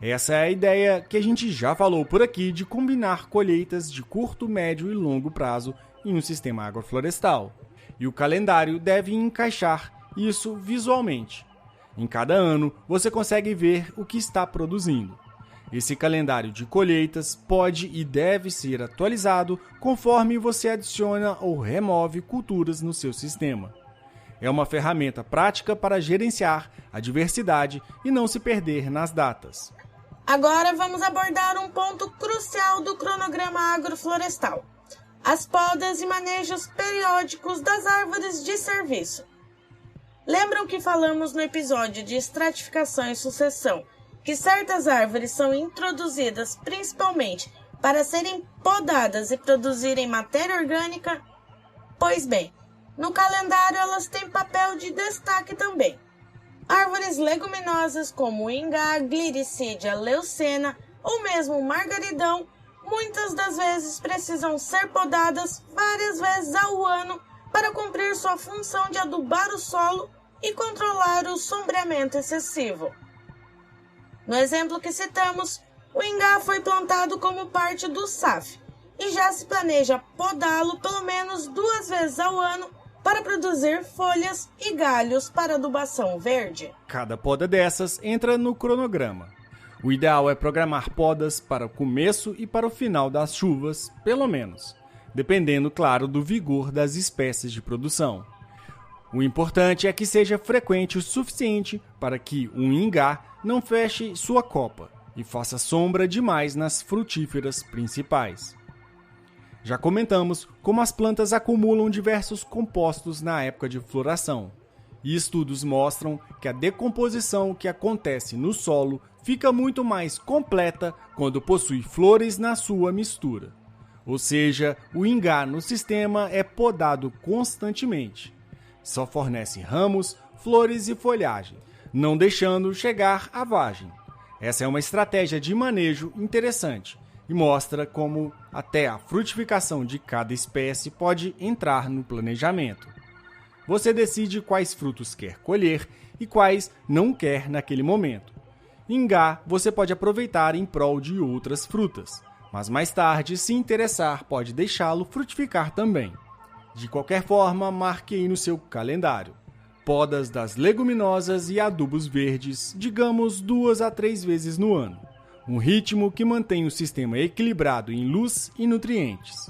Essa é a ideia que a gente já falou por aqui de combinar colheitas de curto, médio e longo prazo em um sistema agroflorestal. E o calendário deve encaixar isso visualmente. Em cada ano, você consegue ver o que está produzindo. Esse calendário de colheitas pode e deve ser atualizado conforme você adiciona ou remove culturas no seu sistema. É uma ferramenta prática para gerenciar a diversidade e não se perder nas datas. Agora vamos abordar um ponto crucial do cronograma agroflorestal: as podas e manejos periódicos das árvores de serviço. Lembram que falamos no episódio de estratificação e sucessão que certas árvores são introduzidas principalmente para serem podadas e produzirem matéria orgânica? Pois bem, no calendário elas têm papel de destaque também. Árvores leguminosas como o ingá, gliricídia, leucena ou mesmo o margaridão, muitas das vezes precisam ser podadas várias vezes ao ano para cumprir sua função de adubar o solo e controlar o sombreamento excessivo. No exemplo que citamos, o ingá foi plantado como parte do SAF e já se planeja podá-lo pelo menos 2 vezes ao ano para produzir folhas e galhos para adubação verde. Cada poda dessas entra no cronograma. O ideal é programar podas para o começo e para o final das chuvas, pelo menos, dependendo, claro, do vigor das espécies de produção. O importante é que seja frequente o suficiente para que um ingá não feche sua copa e faça sombra demais nas frutíferas principais. Já comentamos como as plantas acumulam diversos compostos na época de floração, e estudos mostram que a decomposição que acontece no solo fica muito mais completa quando possui flores na sua mistura. Ou seja, o ingá no sistema é podado constantemente. Só fornece ramos, flores e folhagem, não deixando chegar à vagem. Essa é uma estratégia de manejo interessante e mostra como até a frutificação de cada espécie pode entrar no planejamento. Você decide quais frutos quer colher e quais não quer naquele momento. Ingá você pode aproveitar em prol de outras frutas, mas mais tarde, se interessar, pode deixá-lo frutificar também. De qualquer forma, marque aí no seu calendário. Podas das leguminosas e adubos verdes, digamos 2 a 3 vezes no ano. Um ritmo que mantém o sistema equilibrado em luz e nutrientes.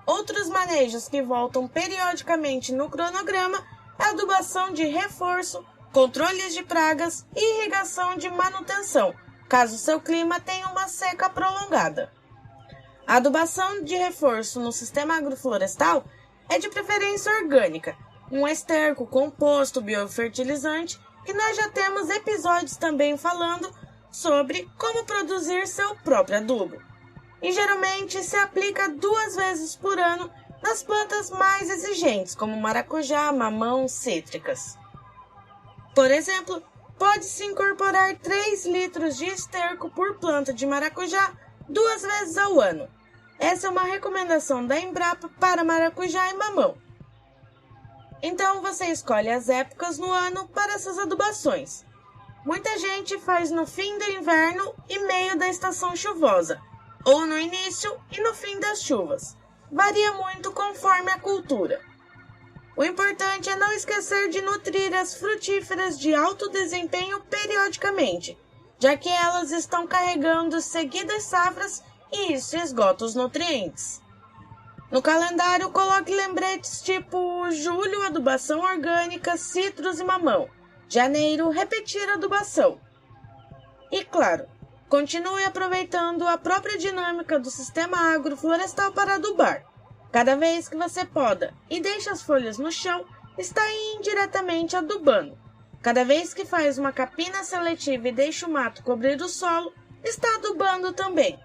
Outros manejos que voltam periodicamente no cronograma é a adubação de reforço, controles de pragas e irrigação de manutenção, caso seu clima tenha uma seca prolongada. A adubação de reforço no sistema agroflorestal é de preferência orgânica, um esterco, composto, biofertilizante, que nós já temos episódios também falando sobre como produzir seu próprio adubo. E geralmente se aplica 2 vezes por ano nas plantas mais exigentes, como maracujá, mamão, cítricas. Por exemplo, pode-se incorporar 3 litros de esterco por planta de maracujá 2 vezes ao ano. Essa é uma recomendação da Embrapa para maracujá e mamão. Então você escolhe as épocas no ano para essas adubações. Muita gente faz no fim do inverno e meio da estação chuvosa, ou no início e no fim das chuvas. Varia muito conforme a cultura. O importante é não esquecer de nutrir as frutíferas de alto desempenho periodicamente, já que elas estão carregando seguidas safras e isso esgota os nutrientes. No calendário, coloque lembretes tipo julho, adubação orgânica, citros e mamão. Janeiro, repetir adubação. E claro, continue aproveitando a própria dinâmica do sistema agroflorestal para adubar. Cada vez que você poda e deixa as folhas no chão, está indiretamente adubando. Cada vez que faz uma capina seletiva e deixa o mato cobrir o solo, está adubando também.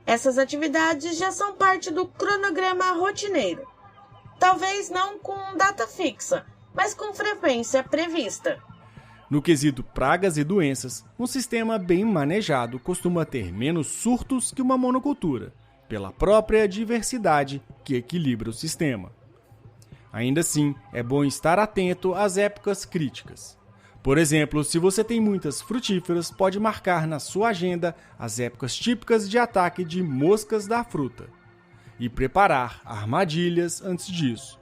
Essas atividades já são parte do cronograma rotineiro. Talvez não com data fixa, mas com frequência prevista. No quesito pragas e doenças, um sistema bem manejado costuma ter menos surtos que uma monocultura, pela própria diversidade que equilibra o sistema. Ainda assim, é bom estar atento às épocas críticas. Por exemplo, se você tem muitas frutíferas, pode marcar na sua agenda as épocas típicas de ataque de moscas da fruta e preparar armadilhas antes disso.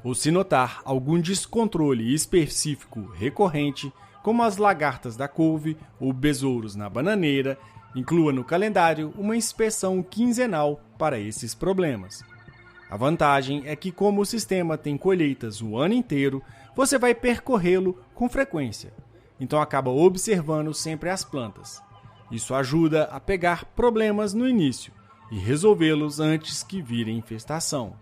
Ou se notar algum descontrole específico recorrente, como as lagartas da couve ou besouros na bananeira, inclua no calendário uma inspeção quinzenal para esses problemas. A vantagem é que, como o sistema tem colheitas o ano inteiro, você vai percorrê-lo com frequência, então acaba observando sempre as plantas. Isso ajuda a pegar problemas no início e resolvê-los antes que virem infestação.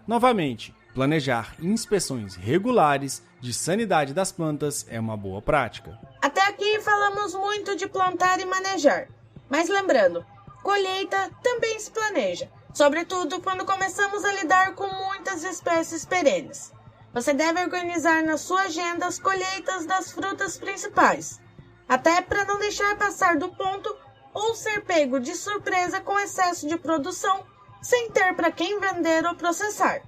Novamente, planejar inspeções regulares de sanidade das plantas é uma boa prática. Até aqui falamos muito de plantar e manejar, mas lembrando, colheita também se planeja, sobretudo quando começamos a lidar com muitas espécies perenes. Você deve organizar na sua agenda as colheitas das frutas principais, até para não deixar passar do ponto ou ser pego de surpresa com excesso de produção sem ter para quem vender ou processar.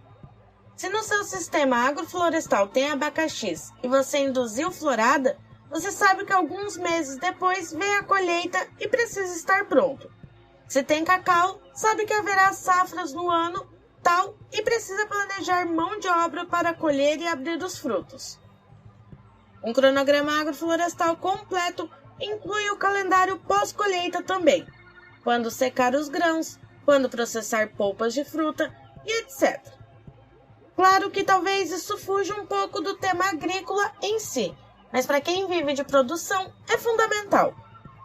Se no seu sistema agroflorestal tem abacaxis e você induziu florada, você sabe que alguns meses depois vem a colheita e precisa estar pronto. Se tem cacau, sabe que haverá safras no ano tal e precisa planejar mão de obra para colher e abrir os frutos. Um cronograma agroflorestal completo inclui o calendário pós-colheita também, quando secar os grãos, quando processar polpas de fruta e etc. Claro que talvez isso fuja um pouco do tema agrícola em si, mas para quem vive de produção é fundamental.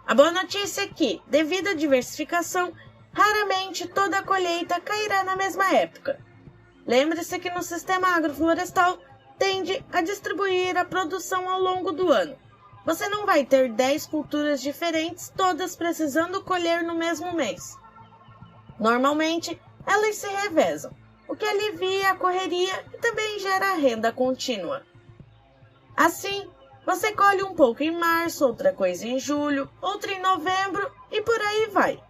A boa notícia é que, devido à diversificação, raramente toda a colheita cairá na mesma época. Lembre-se que no sistema agroflorestal tende a distribuir a produção ao longo do ano. Você não vai ter 10 culturas diferentes, todas precisando colher no mesmo mês. Normalmente, elas se revezam, o que alivia a correria e também gera renda contínua. Assim, você colhe um pouco em março, outra coisa em julho, outra em novembro e por aí vai.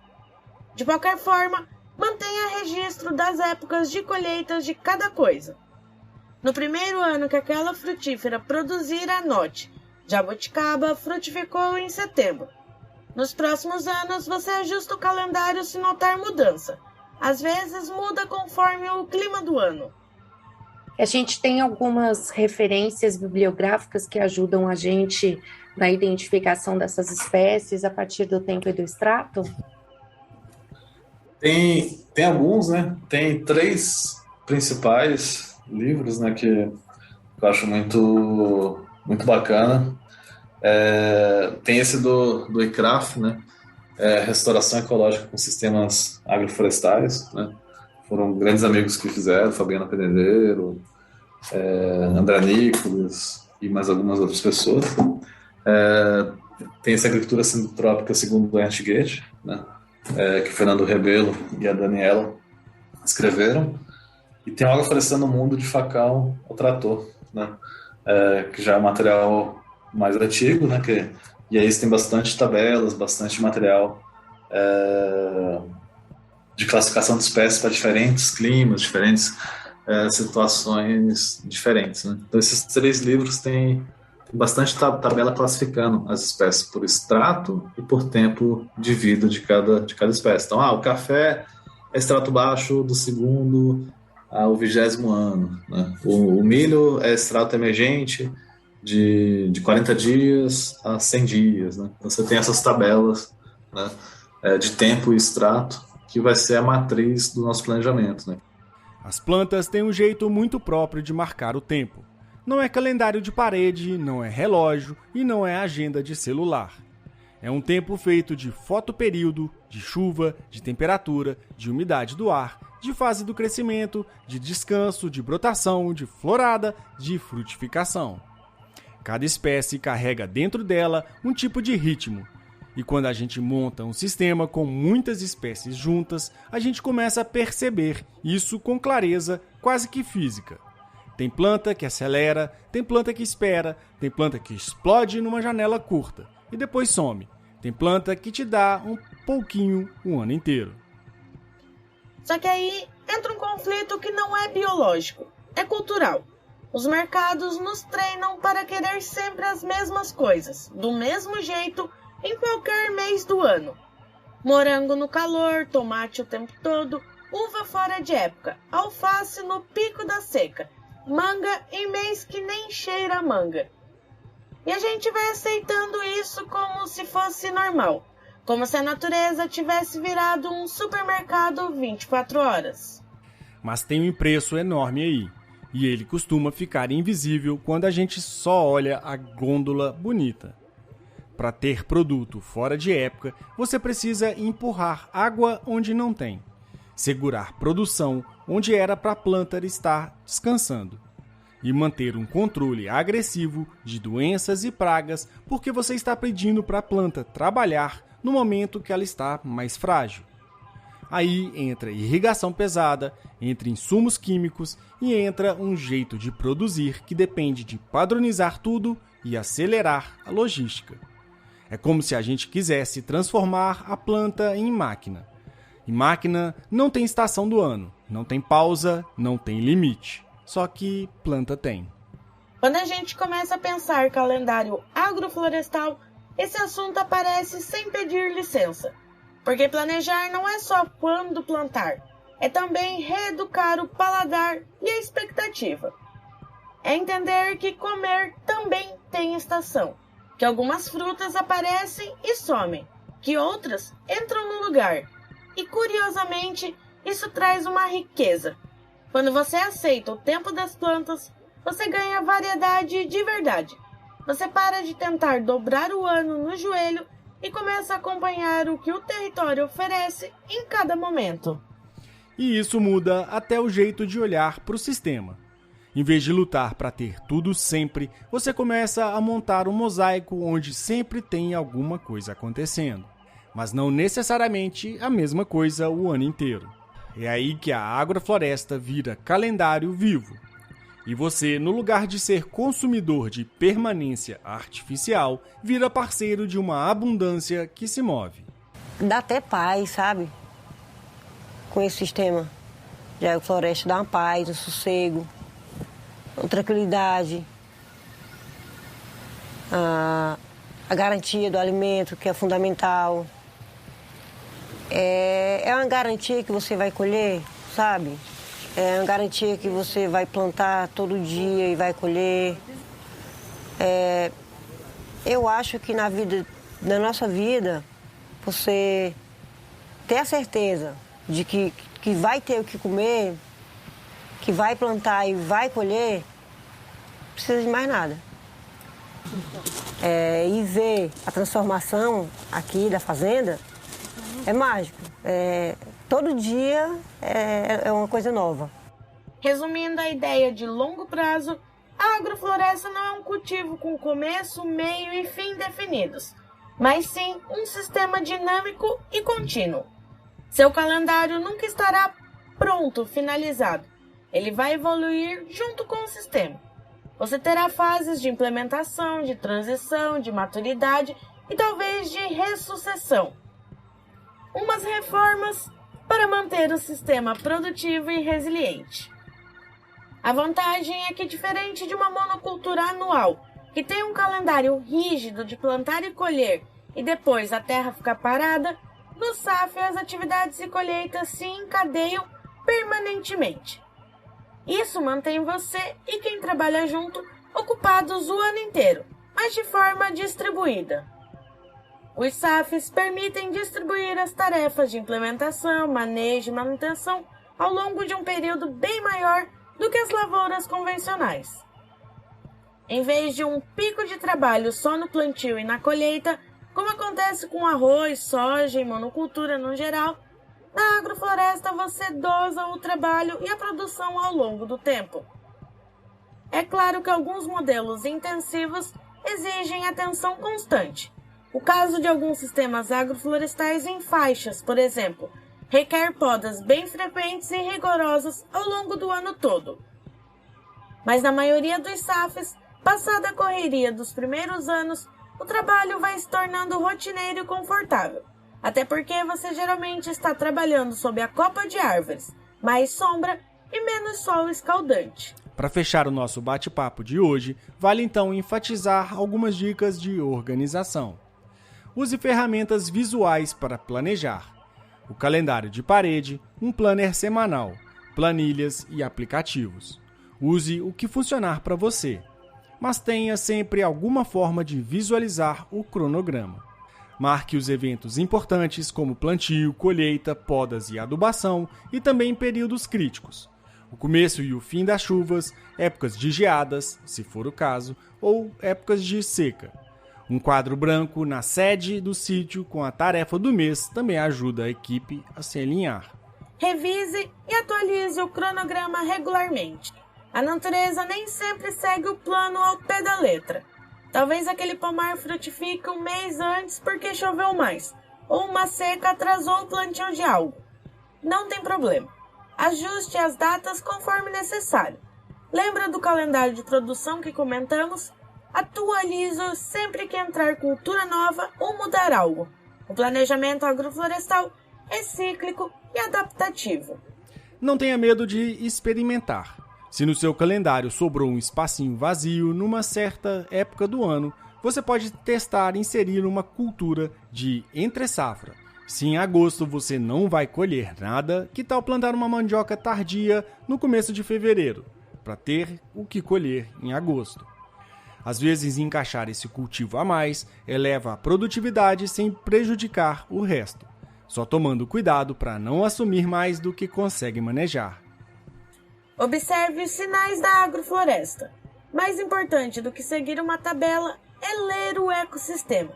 De qualquer forma, mantenha registro das épocas de colheitas de cada coisa. No primeiro ano que aquela frutífera produzir, anote: jabuticaba frutificou em setembro. Nos próximos anos, você ajusta o calendário se notar mudança. Às vezes, muda conforme o clima do ano. A gente tem algumas referências bibliográficas que ajudam a gente na identificação dessas espécies a partir do tempo e do extrato? Tem alguns, né? Tem 3 principais livros, né, que eu acho muito bacana. Tem esse do ICRAF, né? Restauração ecológica com sistemas agroflorestais, né? Foram grandes amigos que fizeram, Fabiana Penedeiro, André Nicolas e mais algumas outras pessoas. Tem essa agricultura sintrópica segundo o Ernst Goethe, né? Que o Fernando Rebelo e a Daniela escreveram. E tem o Agroflorestando o Mundo de Facão ao Trator, né? Que já é um material mais antigo, né? E aí tem bastante tabelas, bastante material de classificação de espécies para diferentes climas, diferentes situações diferentes, né? Então esses 3 livros têm bastante tabela classificando as espécies por extrato e por tempo de vida de cada espécie. Então, o café é extrato baixo do 2º ao 20º ano, né? O milho é extrato emergente de 40 dias a 100 dias, né? Então você tem essas tabelas, né, de tempo e extrato, que vai ser a matriz do nosso planejamento, né? As plantas têm um jeito muito próprio de marcar o tempo. Não é calendário de parede, não é relógio e não é agenda de celular. É um tempo feito de fotoperíodo, de chuva, de temperatura, de umidade do ar, de fase do crescimento, de descanso, de brotação, de florada, de frutificação. Cada espécie carrega dentro dela um tipo de ritmo. E quando a gente monta um sistema com muitas espécies juntas, a gente começa a perceber isso com clareza quase que física. Tem planta que acelera, tem planta que espera, tem planta que explode numa janela curta e depois some. Tem planta que te dá um pouquinho o ano inteiro. Só que aí entra um conflito que não é biológico, é cultural. Os mercados nos treinam para querer sempre as mesmas coisas, do mesmo jeito, em qualquer mês do ano. Morango no calor, tomate o tempo todo, uva fora de época, alface no pico da seca, manga em mês que nem cheira a manga. E a gente vai aceitando isso como se fosse normal, como se a natureza tivesse virado um supermercado 24 horas. Mas tem um preço enorme aí, e ele costuma ficar invisível quando a gente só olha a gôndola bonita. Para ter produto fora de época, você precisa empurrar água onde não tem, segurar produção onde era para a planta estar descansando e manter um controle agressivo de doenças e pragas porque você está pedindo para a planta trabalhar no momento que ela está mais frágil. Aí entra irrigação pesada, entra insumos químicos e entra um jeito de produzir que depende de padronizar tudo e acelerar a logística. É como se a gente quisesse transformar a planta em máquina. E máquina não tem estação do ano, não tem pausa, não tem limite. Só que planta tem. Quando a gente começa a pensar calendário agroflorestal, esse assunto aparece sem pedir licença. Porque planejar não é só quando plantar, é também reeducar o paladar e a expectativa. É entender que comer também tem estação, que algumas frutas aparecem e somem, que outras entram no lugar. E curiosamente, isso traz uma riqueza. Quando você aceita o tempo das plantas, você ganha variedade de verdade. Você para de tentar dobrar o ano no joelho e começa a acompanhar o que o território oferece em cada momento. E isso muda até o jeito de olhar para o sistema. Em vez de lutar para ter tudo sempre, você começa a montar um mosaico onde sempre tem alguma coisa acontecendo. Mas não necessariamente a mesma coisa o ano inteiro. É aí que a agrofloresta vira calendário vivo. E você, no lugar de ser consumidor de permanência artificial, vira parceiro de uma abundância que se move. Dá até paz, sabe? Com esse sistema de agrofloresta, dá uma paz, um sossego, uma tranquilidade. A garantia do alimento, que é fundamental. É uma garantia que você vai colher, sabe? É uma garantia que você vai plantar todo dia e vai colher. Eu acho que na nossa vida, você ter a certeza de que vai ter o que comer, que vai plantar e vai colher, não precisa de mais nada. E ver a transformação aqui da fazenda é mágico. Todo dia é uma coisa nova. Resumindo a ideia de longo prazo, a agrofloresta não é um cultivo com começo, meio e fim definidos, mas sim um sistema dinâmico e contínuo. Seu calendário nunca estará pronto, finalizado. Ele vai evoluir junto com o sistema. Você terá fases de implementação, de transição, de maturidade e talvez de ressucessão. Umas reformas para manter o sistema produtivo e resiliente. A vantagem é que, diferente de uma monocultura anual, que tem um calendário rígido de plantar e colher e depois a terra ficar parada, no SAF as atividades e colheitas se encadeiam permanentemente. Isso mantém você e quem trabalha junto ocupados o ano inteiro, mas de forma distribuída. Os SAFs permitem distribuir as tarefas de implementação, manejo e manutenção ao longo de um período bem maior do que as lavouras convencionais. Em vez de um pico de trabalho só no plantio e na colheita, como acontece com arroz, soja e monocultura no geral, na agrofloresta você dosa o trabalho e a produção ao longo do tempo. É claro que alguns modelos intensivos exigem atenção constante. O caso de alguns sistemas agroflorestais em faixas, por exemplo, requer podas bem frequentes e rigorosas ao longo do ano todo. Mas na maioria dos SAFs, passada a correria dos primeiros anos, o trabalho vai se tornando rotineiro e confortável, até porque você geralmente está trabalhando sob a copa de árvores, mais sombra e menos sol escaldante. Para fechar o nosso bate-papo de hoje, vale então enfatizar algumas dicas de organização. Use ferramentas visuais para planejar. O calendário de parede, um planner semanal, planilhas e aplicativos. Use o que funcionar para você, mas tenha sempre alguma forma de visualizar o cronograma. Marque os eventos importantes como plantio, colheita, podas e adubação e também períodos críticos. O começo e o fim das chuvas, épocas de geadas, se for o caso, ou épocas de seca. Um quadro branco na sede do sítio com a tarefa do mês também ajuda a equipe a se alinhar. Revise e atualize o cronograma regularmente. A natureza nem sempre segue o plano ao pé da letra. Talvez aquele pomar frutifique um mês antes porque choveu mais, ou uma seca atrasou o plantio de algo. Não tem problema. Ajuste as datas conforme necessário. Lembra do calendário de produção que comentamos? Atualize-o sempre que entrar cultura nova ou mudar algo. O planejamento agroflorestal é cíclico e adaptativo. Não tenha medo de experimentar. Se no seu calendário sobrou um espacinho vazio numa certa época do ano, você pode testar inserir uma cultura de entre-safra. Se em agosto você não vai colher nada, que tal plantar uma mandioca tardia no começo de fevereiro, para ter o que colher em agosto? Às vezes, encaixar esse cultivo a mais eleva a produtividade sem prejudicar o resto, só tomando cuidado para não assumir mais do que consegue manejar. Observe os sinais da agrofloresta. Mais importante do que seguir uma tabela é ler o ecossistema.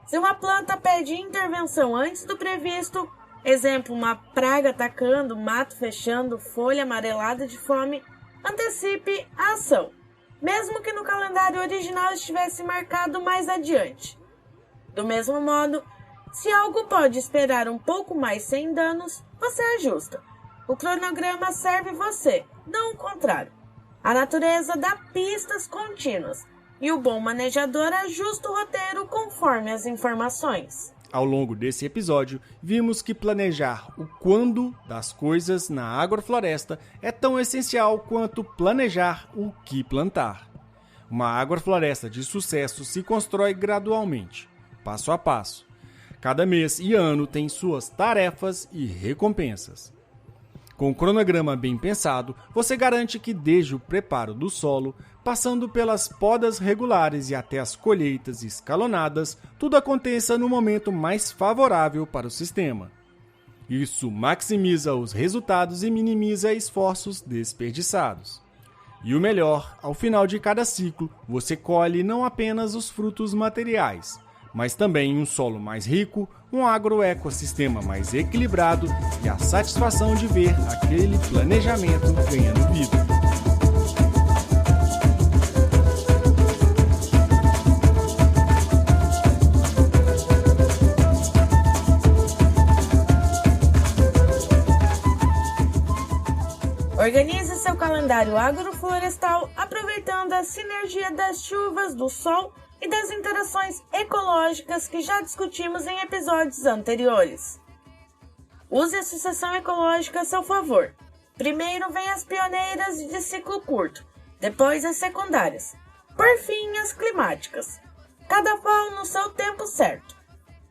Se uma planta pede intervenção antes do previsto, exemplo, uma praga atacando, mato fechando, folha amarelada de fome, antecipe a ação, mesmo que no calendário original estivesse marcado mais adiante. Do mesmo modo, se algo pode esperar um pouco mais sem danos, você ajusta. O cronograma serve você, não o contrário. A natureza dá pistas contínuas e o bom manejador ajusta o roteiro conforme as informações. Ao longo desse episódio, vimos que planejar o quando das coisas na agrofloresta é tão essencial quanto planejar o que plantar. Uma agrofloresta de sucesso se constrói gradualmente, passo a passo. Cada mês e ano tem suas tarefas e recompensas. Com o cronograma bem pensado, você garante que desde o preparo do solo, passando pelas podas regulares e até as colheitas escalonadas, tudo aconteça no momento mais favorável para o sistema. Isso maximiza os resultados e minimiza esforços desperdiçados. E o melhor, ao final de cada ciclo, você colhe não apenas os frutos materiais, mas também um solo mais rico, um agroecossistema mais equilibrado e a satisfação de ver aquele planejamento ganhando vida. Organize seu calendário agroflorestal aproveitando a sinergia das chuvas, do sol e das interações ecológicas que já discutimos em episódios anteriores. Use a sucessão ecológica a seu favor. Primeiro vem as pioneiras de ciclo curto, depois as secundárias, por fim as climáticas. Cada qual no seu tempo certo.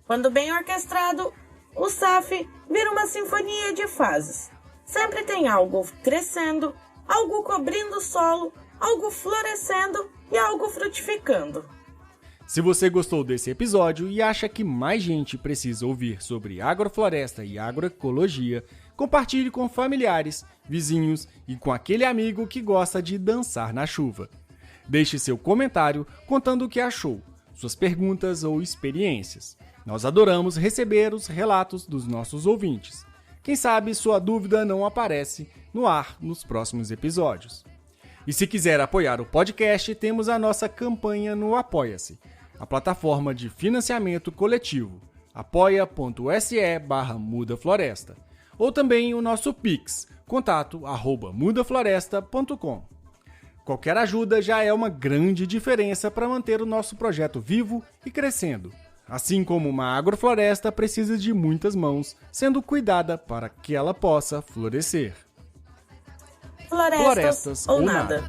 Quando bem orquestrado, o SAF vira uma sinfonia de fases. Sempre tem algo crescendo, algo cobrindo o solo, algo florescendo e algo frutificando. Se você gostou desse episódio e acha que mais gente precisa ouvir sobre agrofloresta e agroecologia, compartilhe com familiares, vizinhos e com aquele amigo que gosta de dançar na chuva. Deixe seu comentário contando o que achou, suas perguntas ou experiências. Nós adoramos receber os relatos dos nossos ouvintes. Quem sabe sua dúvida não aparece no ar nos próximos episódios. E se quiser apoiar o podcast, temos a nossa campanha no Apoia-se, a plataforma de financiamento coletivo, apoia.se/mudafloresta, ou também o nosso Pix, contato@mudafloresta.com. Qualquer ajuda já é uma grande diferença para manter o nosso projeto vivo e crescendo. Assim como uma agrofloresta precisa de muitas mãos sendo cuidada para que ela possa florescer. Florestas ou nada.